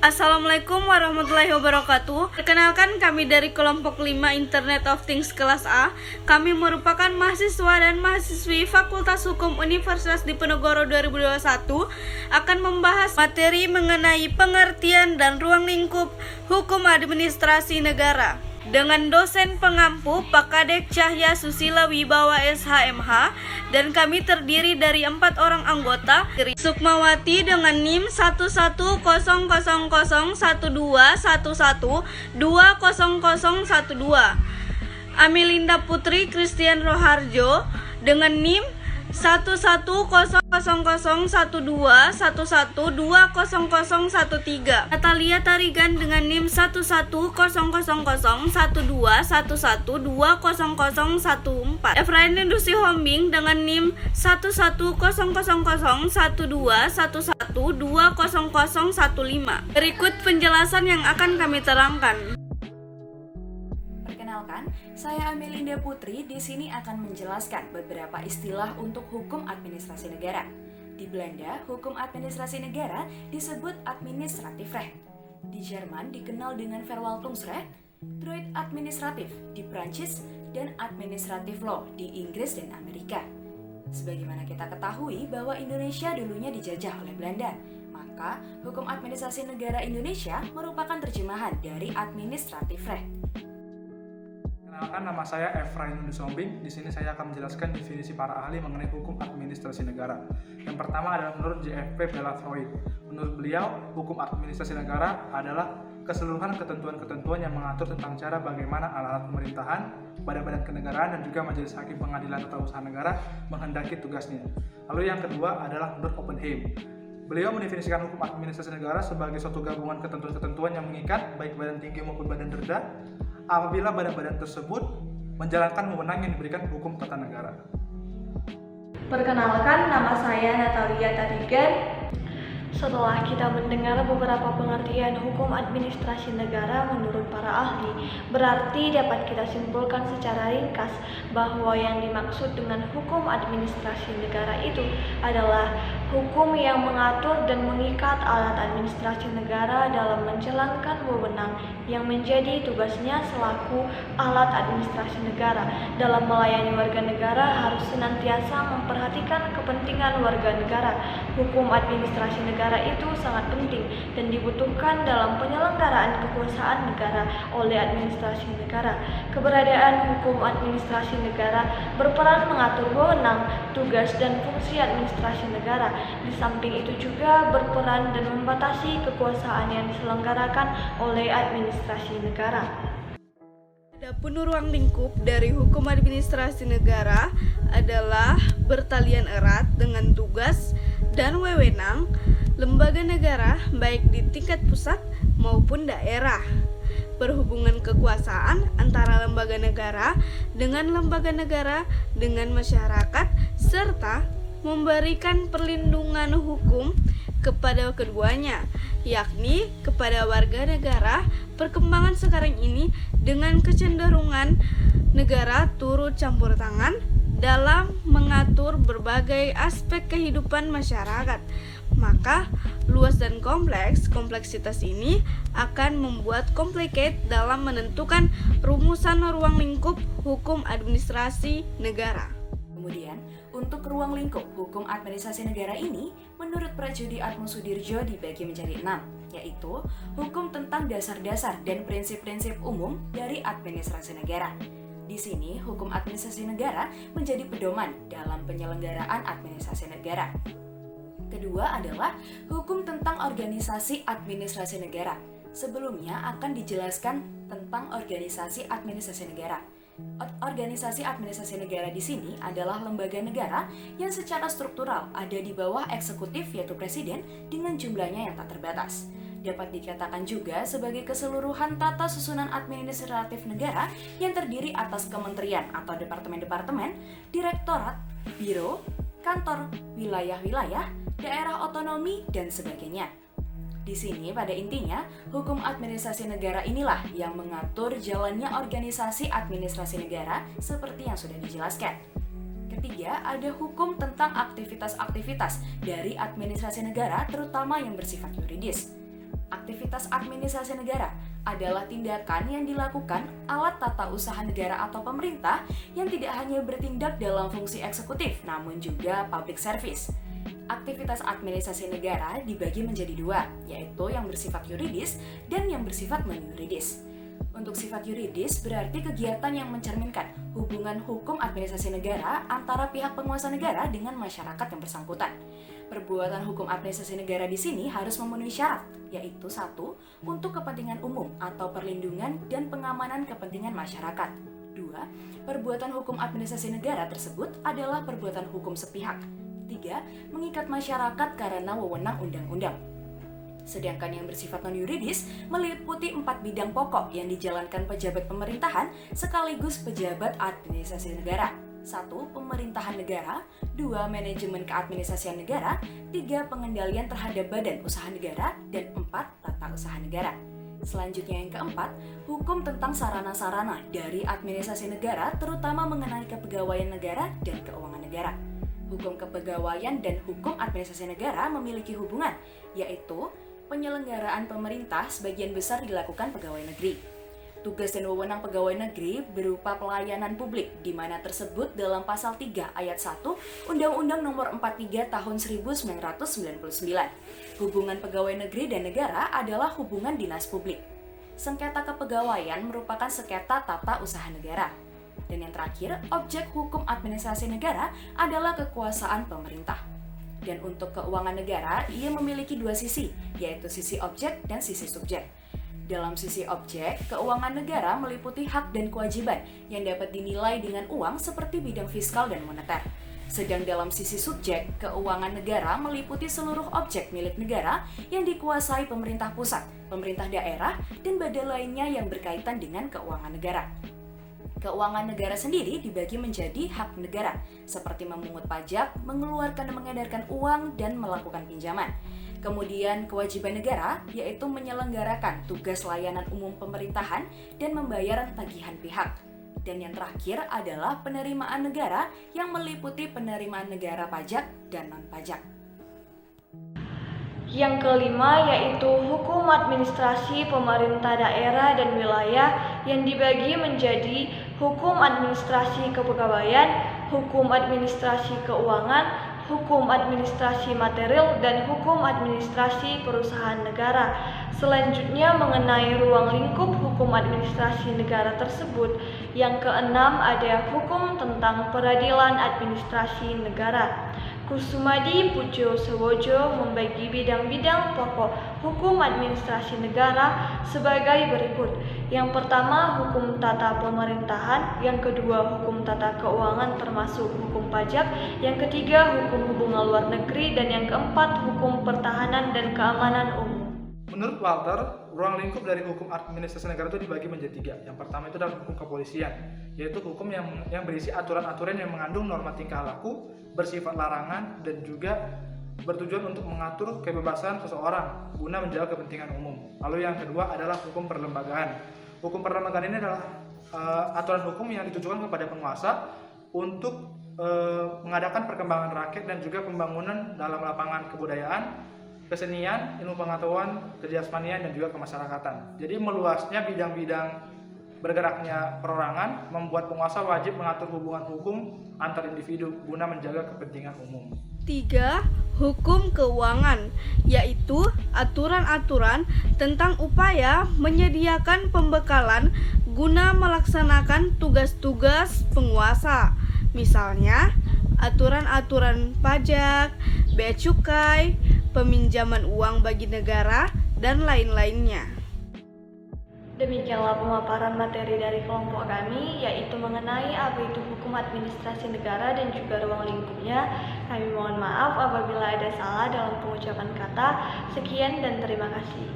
Assalamualaikum warahmatullahi wabarakatuh. Perkenalkan, kami dari kelompok 5 Internet of Things kelas A. Kami merupakan mahasiswa dan mahasiswi Fakultas Hukum Universitas Diponegoro 2021 akan membahas materi mengenai pengertian dan ruang lingkup hukum administrasi negara dengan dosen pengampu Pak Kadek Cahya Susila Wibawa SHMH, dan kami terdiri dari 4 orang anggota. Sukmawati dengan NIM 110011211200012, Amelinda Putri Christian Roharjo dengan NIM 110011211200013, Natalia Tarigan dengan NIM 1100011200014, Efrain Indusi Hombing dengan NIM 1100011200015. Berikut penjelasan yang akan kami terangkan. Perkenalkan, saya Amelinda Putri di sini akan menjelaskan beberapa istilah untuk hukum administrasi negara. Di Belanda, hukum administrasi negara disebut Administratiefrecht. Di Jerman dikenal dengan Verwaltungsrecht, Droit administratif di Prancis, dan Administrative Law di Inggris dan Amerika. Sebagaimana kita ketahui bahwa Indonesia dulunya dijajah oleh Belanda, maka hukum administrasi negara Indonesia merupakan terjemahan dari Administratiefrecht. Perkenalkan, nama saya Efrain Indusi Hombing. Di sini saya akan menjelaskan definisi para ahli mengenai hukum administrasi negara. Yang pertama adalah menurut JFP Bellafroid. Menurut beliau, hukum administrasi negara adalah keseluruhan ketentuan-ketentuan yang mengatur tentang cara bagaimana alat-alat pemerintahan, badan-badan kenegaraan, dan juga majelis hakim pengadilan tata usaha negara menghendaki tugasnya. Lalu yang kedua adalah menurut Oppenheim. Beliau mendefinisikan hukum administrasi negara sebagai suatu gabungan ketentuan-ketentuan yang mengikat baik badan tinggi maupun badan rendah apabila badan-badan tersebut menjalankan wewenang yang diberikan hukum tata negara. Perkenalkan, nama saya Natalia Tarigan. Setelah kita mendengar beberapa pengertian hukum administrasi negara menurut para ahli, berarti dapat kita simpulkan secara ringkas bahwa yang dimaksud dengan hukum administrasi negara itu adalah hukum yang mengatur dan mengikat alat administrasi negara dalam menjalankan wewenang yang menjadi tugasnya selaku alat administrasi negara. Dalam melayani warga negara harus senantiasa memperhatikan kepentingan warga negara. Hukum administrasi negara itu sangat penting dan dibutuhkan dalam penyelenggaraan kekuasaan negara oleh administrasi negara. Keberadaan hukum administrasi negara berperan mengatur wewenang, tugas, dan fungsi administrasi negara. Di samping itu juga berperan dan membatasi kekuasaan yang diselenggarakan oleh administrasi negara. Adapun ruang lingkup dari hukum administrasi negara adalah bertalian erat dengan tugas dan wewenang lembaga negara baik di tingkat pusat maupun daerah. Berhubungan kekuasaan antara lembaga negara dengan masyarakat, serta memberikan perlindungan hukum kepada keduanya, yakni kepada warga negara. Perkembangan sekarang ini dengan kecenderungan negara turut campur tangan dalam mengatur berbagai aspek kehidupan masyarakat, maka luas dan kompleksitas ini akan membuat complicated dalam menentukan rumusan ruang lingkup hukum administrasi negara. Kemudian, untuk ruang lingkup hukum administrasi negara ini, menurut Prajudi Atmosudirjo dibagi menjadi 6, yaitu hukum tentang dasar-dasar dan prinsip-prinsip umum dari administrasi negara. Di sini, hukum administrasi negara menjadi pedoman dalam penyelenggaraan administrasi negara. Kedua adalah hukum tentang organisasi administrasi negara. Sebelumnya akan dijelaskan tentang organisasi administrasi negara. Organisasi administrasi negara di sini adalah lembaga negara yang secara struktural ada di bawah eksekutif yaitu presiden dengan jumlahnya yang tak terbatas. Dapat dikatakan juga sebagai keseluruhan tata susunan administratif negara yang terdiri atas kementerian atau departemen-departemen, direktorat, biro, kantor, wilayah-wilayah, daerah otonomi, dan sebagainya. Di sini pada intinya, hukum administrasi negara inilah yang mengatur jalannya organisasi administrasi negara seperti yang sudah dijelaskan. Ketiga, ada hukum tentang aktivitas-aktivitas dari administrasi negara terutama yang bersifat yuridis. Aktivitas administrasi negara adalah tindakan yang dilakukan alat tata usaha negara atau pemerintah yang tidak hanya bertindak dalam fungsi eksekutif, namun juga public service. Aktivitas administrasi negara dibagi menjadi dua, yaitu yang bersifat yuridis dan yang bersifat non-yuridis. Untuk sifat yuridis berarti kegiatan yang mencerminkan hubungan hukum administrasi negara antara pihak penguasa negara dengan masyarakat yang bersangkutan. Perbuatan hukum administrasi negara di sini harus memenuhi syarat, yaitu 1. Untuk kepentingan umum atau perlindungan dan pengamanan kepentingan masyarakat. 2. Perbuatan hukum administrasi negara tersebut adalah perbuatan hukum sepihak. 3. Mengikat masyarakat karena wewenang undang-undang. Sedangkan yang bersifat non-yuridis meliputi 4 bidang pokok yang dijalankan pejabat pemerintahan sekaligus pejabat administrasi negara. 1. Pemerintahan negara. 2. Manajemen keadministrasian negara. 3. Pengendalian terhadap badan usaha negara. Dan 4. Tata usaha negara. Selanjutnya yang keempat, hukum tentang sarana-sarana dari administrasi negara terutama mengenai kepegawaian negara dan keuangan negara. Hukum kepegawaian dan hukum administrasi negara memiliki hubungan, yaitu penyelenggaraan pemerintah sebagian besar dilakukan pegawai negeri. Tugas dan wewenang pegawai negeri berupa pelayanan publik, di mana tersebut dalam pasal 3 ayat 1 Undang-Undang Nomor 43 Tahun 1999. Hubungan pegawai negeri dan negara adalah hubungan dinas publik. Sengketa kepegawaian merupakan sengketa tata usaha negara. Dan yang terakhir, objek hukum administrasi negara adalah kekuasaan pemerintah. Dan untuk keuangan negara, ia memiliki dua sisi, yaitu sisi objek dan sisi subjek. Dalam sisi objek, keuangan negara meliputi hak dan kewajiban yang dapat dinilai dengan uang seperti bidang fiskal dan moneter. Sedang dalam sisi subjek, keuangan negara meliputi seluruh objek milik negara yang dikuasai pemerintah pusat, pemerintah daerah, dan badan lainnya yang berkaitan dengan keuangan negara. Keuangan negara sendiri dibagi menjadi hak negara, seperti memungut pajak, mengeluarkan dan mengedarkan uang, dan melakukan pinjaman. Kemudian kewajiban negara, yaitu menyelenggarakan tugas layanan umum pemerintahan dan membayar tagihan pihak. Dan yang terakhir adalah penerimaan negara yang meliputi penerimaan negara pajak dan non-pajak. Yang kelima yaitu hukum administrasi pemerintah daerah dan wilayah yang dibagi menjadi hukum administrasi kepegawaian, hukum administrasi keuangan, hukum administrasi material, dan hukum administrasi perusahaan negara. Selanjutnya mengenai ruang lingkup hukum administrasi negara tersebut, yang keenam ada hukum tentang peradilan administrasi negara. Kusumadi Pujo Sewojo membagi bidang-bidang pokok hukum administrasi negara sebagai berikut. Yang pertama, hukum tata pemerintahan. Yang kedua, hukum tata keuangan termasuk hukum pajak. Yang ketiga, hukum hubungan luar negeri. Dan yang keempat, hukum pertahanan dan keamanan umum. Menurut Walter, ruang lingkup dari hukum administrasi negara itu dibagi menjadi 3. Yang pertama itu adalah hukum kepolisian, yaitu hukum yang berisi aturan-aturan yang mengandung norma tingkah laku, bersifat larangan, dan juga bertujuan untuk mengatur kebebasan seseorang guna menjaga kepentingan umum. Lalu yang kedua adalah hukum perlembagaan. Hukum perlembagaan ini adalah aturan hukum yang ditujukan kepada penguasa untuk mengadakan perkembangan rakyat dan juga pembangunan dalam lapangan kebudayaan, kesenian, ilmu pengetahuan, kejasmanian, dan juga kemasyarakatan. Jadi meluasnya bidang-bidang bergeraknya perorangan membuat penguasa wajib mengatur hubungan hukum antar individu guna menjaga kepentingan umum. 3. Hukum keuangan, yaitu aturan-aturan tentang upaya menyediakan pembekalan guna melaksanakan tugas-tugas penguasa. Misalnya, aturan-aturan pajak, bea cukai, peminjaman uang bagi negara, dan lain-lainnya. Demikianlah pemaparan materi dari kelompok kami, yaitu mengenai apa itu hukum administrasi negara dan juga ruang lingkupnya. Kami mohon maaf apabila ada salah dalam pengucapan kata. Sekian dan terima kasih.